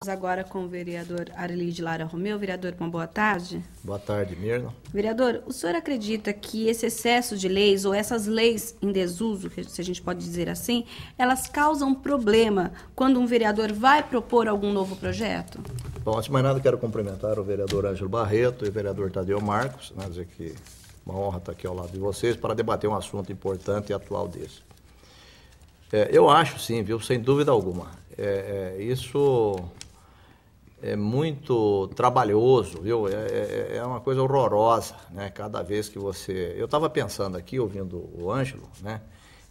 Agora com o vereador Arli de Lara Romeu. Vereador, uma boa tarde. Boa tarde, Mirna. Vereador, o senhor acredita que esse excesso de leis, ou essas leis em desuso, se a gente pode dizer assim, elas causam problema quando um vereador vai propor algum novo projeto? Bom, antes de mais nada, quero cumprimentar o vereador Ângelo Barreto e o vereador Tadeu Marcos, né, dizer que uma honra estar aqui ao lado de vocês para debater um assunto importante e atual desse. Eu acho, sim, viu, sem dúvida alguma. Isso é muito trabalhoso, viu? É uma coisa horrorosa, né? Cada vez que você... Eu estava pensando aqui, ouvindo o Ângelo, né?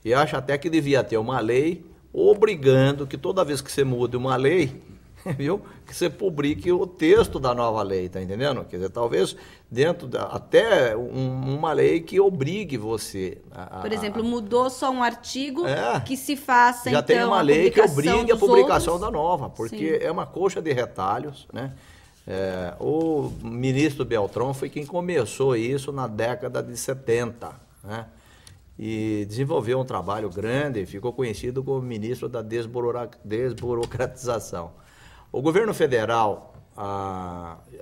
E acho até que devia ter uma lei obrigando que toda vez que você muda uma lei, viu? Que você publique o texto da nova lei, tá entendendo? Quer dizer, talvez até uma lei que obrigue você Por exemplo, mudou só um artigo que se faça, já então, tem uma lei que obrigue a publicação outros. da nova, porque Sim. é uma coxa de retalhos, né? O ministro Beltrão foi quem começou isso na década de 70, né? E desenvolveu um trabalho grande e ficou conhecido como ministro da desburocratização. O governo federal,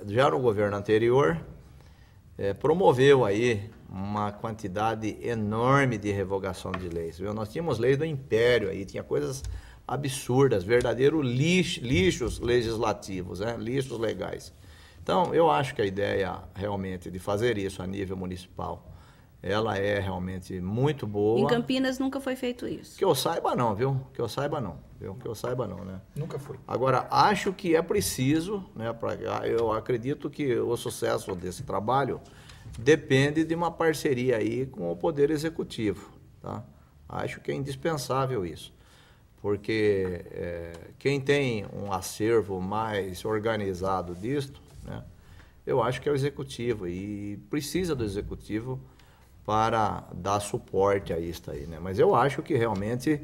já no governo anterior, promoveu aí uma quantidade enorme de revogação de leis. Viu? Nós tínhamos leis do Império aí, tinha coisas absurdas, verdadeiros lixos legislativos, né? Lixos legais. Então, eu acho que a ideia realmente de fazer isso a nível municipal, ela é realmente muito boa. Em Campinas nunca foi feito isso. Que eu saiba não, viu? Que eu saiba não, viu? Que eu saiba não, né? Nunca foi. Agora, acho que é preciso, né? Eu acredito que o sucesso desse trabalho depende de uma parceria aí com o Poder Executivo, tá? Acho que é indispensável isso, porque quem tem um acervo mais organizado disto, né? Eu acho que é o Executivo e precisa do Executivo para dar suporte a isso aí, né? Mas eu acho que realmente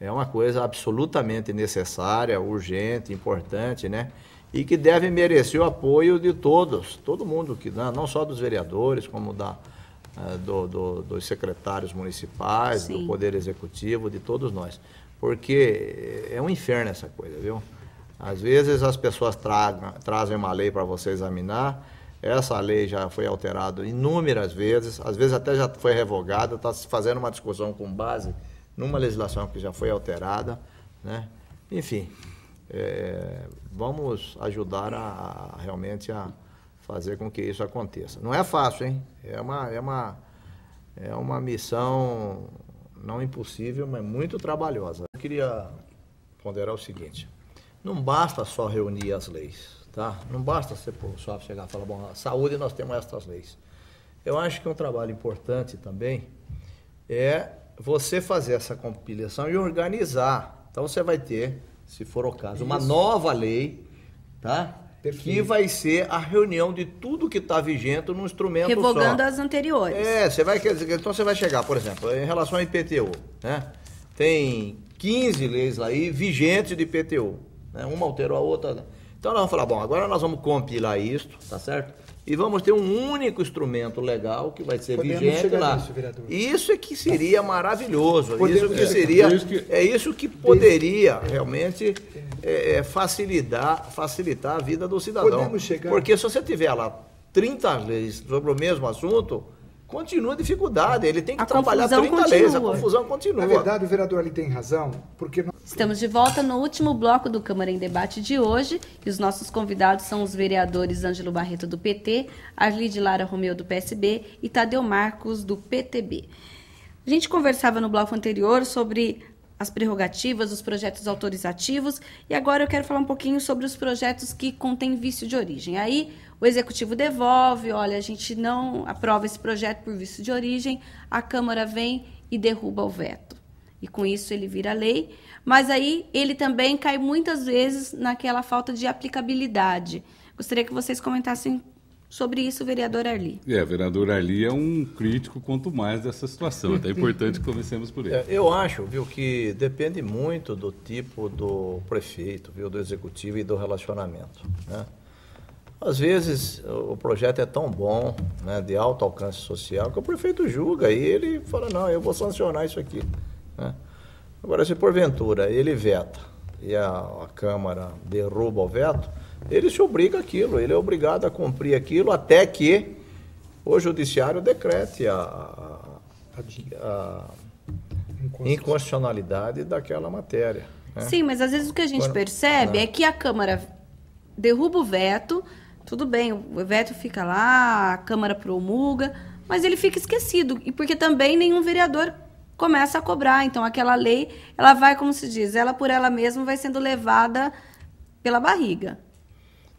é uma coisa absolutamente necessária, urgente, importante, né? E que deve merecer o apoio de todos, todo mundo, não só dos vereadores, como dos secretários municipais, Sim. do Poder Executivo, de todos nós. Porque é um inferno essa coisa, viu? Às vezes as pessoas trazem uma lei para você examinar. Essa lei já foi alterada inúmeras vezes, às vezes até já foi revogada, está se fazendo uma discussão com base numa legislação que já foi alterada, né? Enfim, vamos ajudar realmente a fazer com que isso aconteça. Não é fácil, hein? É uma missão não impossível, mas muito trabalhosa. Eu queria ponderar o seguinte: não basta só reunir as leis. Tá? Não basta você só chegar e falar, bom, a saúde nós temos estas leis. Eu acho que um trabalho importante também é você fazer essa compilação e organizar. Então você vai ter, se for o caso, uma nova lei, tá? Perfeito. Que vai ser a reunião de tudo que está vigente num instrumento Revogando só. as anteriores. Então você vai chegar, por exemplo, em relação ao IPTU, né? Tem 15 leis lá aí vigentes de IPTU, né? Uma alterou a outra, né? Então nós vamos falar, bom, agora nós vamos compilar isto, tá certo? E vamos ter um único instrumento legal que vai ser vigente lá. Isso é que seria maravilhoso. Isso que poderia realmente facilitar a vida do cidadão. Porque se você tiver lá 30 leis sobre o mesmo assunto, continua a dificuldade. Ele tem que trabalhar 30 leis, a confusão continua. Na verdade, o vereador ali tem razão, porque... Estamos de volta no último bloco do Câmara em Debate de hoje e os nossos convidados são os vereadores Ângelo Barreto, do PT, Arli de Lara Romeu, do PSB e Tadeu Marcos, do PTB. A gente conversava no bloco anterior sobre as prerrogativas, os projetos autorizativos e agora eu quero falar um pouquinho sobre os projetos que contêm vício de origem. Aí o Executivo devolve, olha, a gente não aprova esse projeto por vício de origem, a Câmara vem e derruba o veto. E com isso ele vira lei, mas aí ele também cai muitas vezes naquela falta de aplicabilidade. Gostaria que vocês comentassem sobre isso, vereador Arli. Vereador Arli é um crítico quanto mais dessa situação, até é importante que comecemos por ele. Eu acho, viu, que depende muito do tipo do prefeito, viu, do executivo e do relacionamento, né? Às vezes o projeto é tão bom, né, de alto alcance social, que o prefeito julga e ele fala, não, eu vou sancionar isso aqui, né? Agora, se porventura ele veta e a Câmara derruba o veto, ele se obriga àquilo, ele é obrigado a cumprir aquilo até que o Judiciário decrete a inconstitucionalidade daquela matéria. Né? Sim, mas às vezes o que a gente percebe é que a Câmara derruba o veto, tudo bem, o veto fica lá, a Câmara promulga, mas ele fica esquecido, e porque também nenhum vereador começa a cobrar. Então, aquela lei, ela vai, como se diz, ela por ela mesma vai sendo levada pela barriga.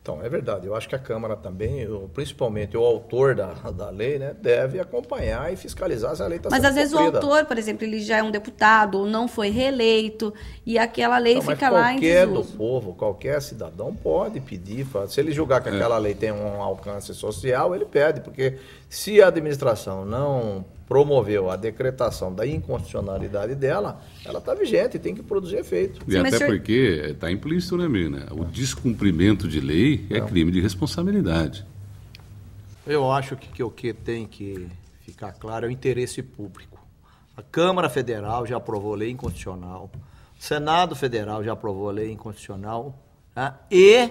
Então, é verdade. Eu acho que a Câmara também, principalmente o autor da lei, né, deve acompanhar e fiscalizar se a lei está sendo Mas, às vezes, cumprida. o autor, por exemplo, ele já é um deputado ou não foi reeleito e aquela lei fica lá em desuso. Qualquer do povo, qualquer cidadão pode pedir. Se ele julgar que aquela lei tem um alcance social, ele pede. Porque se a administração não promoveu a decretação da inconstitucionalidade dela, ela está vigente e tem que produzir efeito. E até porque está implícito, né, Mina? O descumprimento de lei é crime de responsabilidade. Eu acho que o que tem que ficar claro é o interesse público. A Câmara Federal já aprovou lei inconstitucional, o Senado Federal já aprovou lei inconstitucional, tá? E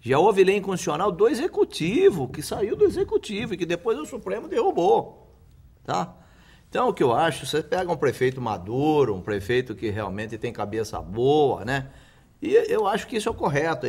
já houve lei inconstitucional do Executivo, que saiu do Executivo e que depois o Supremo derrubou. Tá? Então, o que eu acho, você pega um prefeito maduro, um prefeito que realmente tem cabeça boa, né? E eu acho que isso é o correto.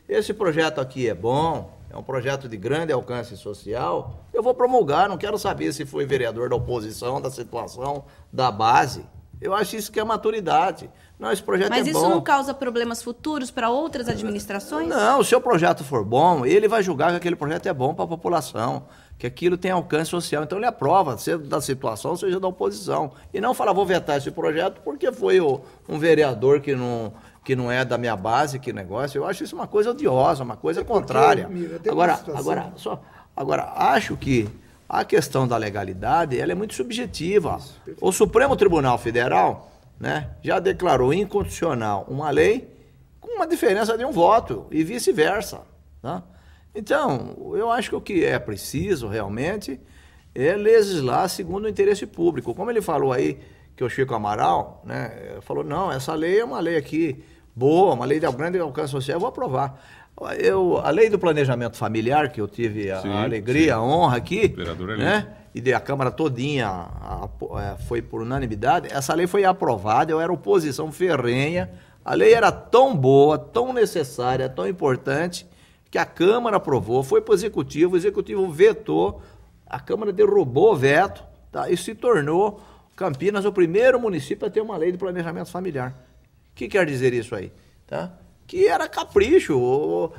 Esse projeto aqui é bom, é um projeto de grande alcance social, eu vou promulgar, não quero saber se foi vereador da oposição, da situação, da base. Eu acho isso que é maturidade. Não, esse projeto Mas é isso bom. não causa problemas futuros para outras administrações? Não, se o projeto for bom, ele vai julgar que aquele projeto é bom para a população, que aquilo tem alcance social. Então ele aprova, seja da situação, seja da oposição. E não fala, vou vetar esse projeto porque foi um vereador que não é da minha base, que negócio. Eu acho isso uma coisa odiosa, uma coisa contrária. Agora, acho que a questão da legalidade, ela é muito subjetiva. O Supremo Tribunal Federal, né, já declarou inconstitucional uma lei com uma diferença de um voto e vice-versa. Tá? Então, eu acho que o que é preciso realmente é legislar segundo o interesse público. Como ele falou aí, que o Chico Amaral, né, falou, não, essa lei é uma lei aqui boa, uma lei de grande alcance social, eu vou aprovar. A lei do planejamento familiar, que eu tive a alegria, a honra aqui, né? E a Câmara todinha foi por unanimidade, essa lei foi aprovada, eu era oposição ferrenha, a lei era tão boa, tão necessária, tão importante, que a Câmara aprovou, foi para o Executivo vetou, a Câmara derrubou o veto, tá? E se tornou Campinas o primeiro município a ter uma lei de planejamento familiar. O que quer dizer isso aí? Tá? Que era capricho.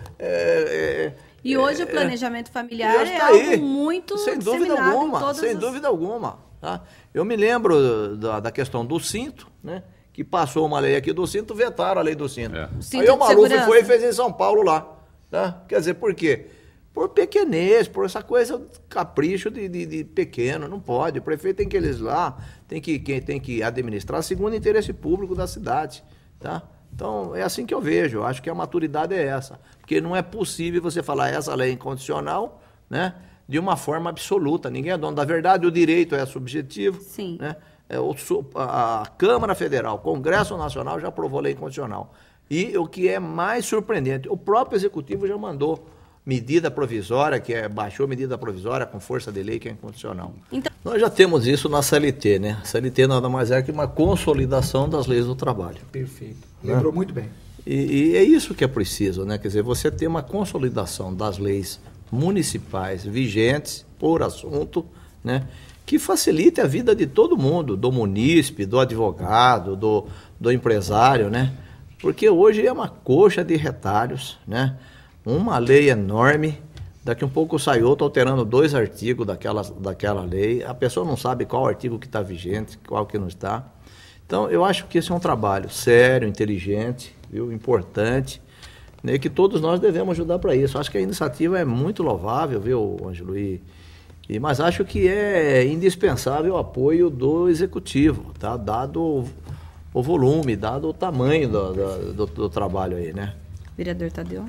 E hoje o planejamento familiar é algo muito sem dúvida alguma. Tá? Eu me lembro da questão do cinto, né? Que passou uma lei aqui do cinto, vetaram a lei do cinto. Aí o Maluf foi e fez em São Paulo lá. Tá? Quer dizer, por quê? Por pequenez, por essa coisa, capricho de pequeno, não pode. O prefeito tem que legislar, tem que administrar segundo o interesse público da cidade. Tá? Então, é assim que eu vejo. Eu acho que a maturidade é essa. Porque não é possível você falar essa lei é incondicional, né, de uma forma absoluta. Ninguém é dono da verdade, o direito é subjetivo. Sim. Né? A Câmara Federal, o Congresso Nacional já aprovou a lei incondicional. E o que é mais surpreendente, o próprio Executivo já mandou medida provisória, baixou medida provisória com força de lei, que é incondicional. Então, nós já temos isso na CLT, né? A CLT nada mais é que uma consolidação das leis do trabalho. Perfeito. Lembrou muito bem. E é isso que é preciso, né? Quer dizer, você ter uma consolidação das leis municipais vigentes por assunto, né? Que facilite a vida de todo mundo, do munícipe, do advogado, do empresário, né? Porque hoje é uma coxa de retalhos, né? Uma lei enorme, daqui um pouco sai outra alterando 2 artigos daquela lei, a pessoa não sabe qual artigo que está vigente, qual que não está. Então, eu acho que esse é um trabalho sério, inteligente, viu? Importante, né? Que todos nós devemos ajudar para isso. Acho que a iniciativa é muito louvável, viu, Ângelo? Mas acho que é indispensável o apoio do Executivo, tá? Dado o volume, dado o tamanho do trabalho aí, né? Vereador Tadeu.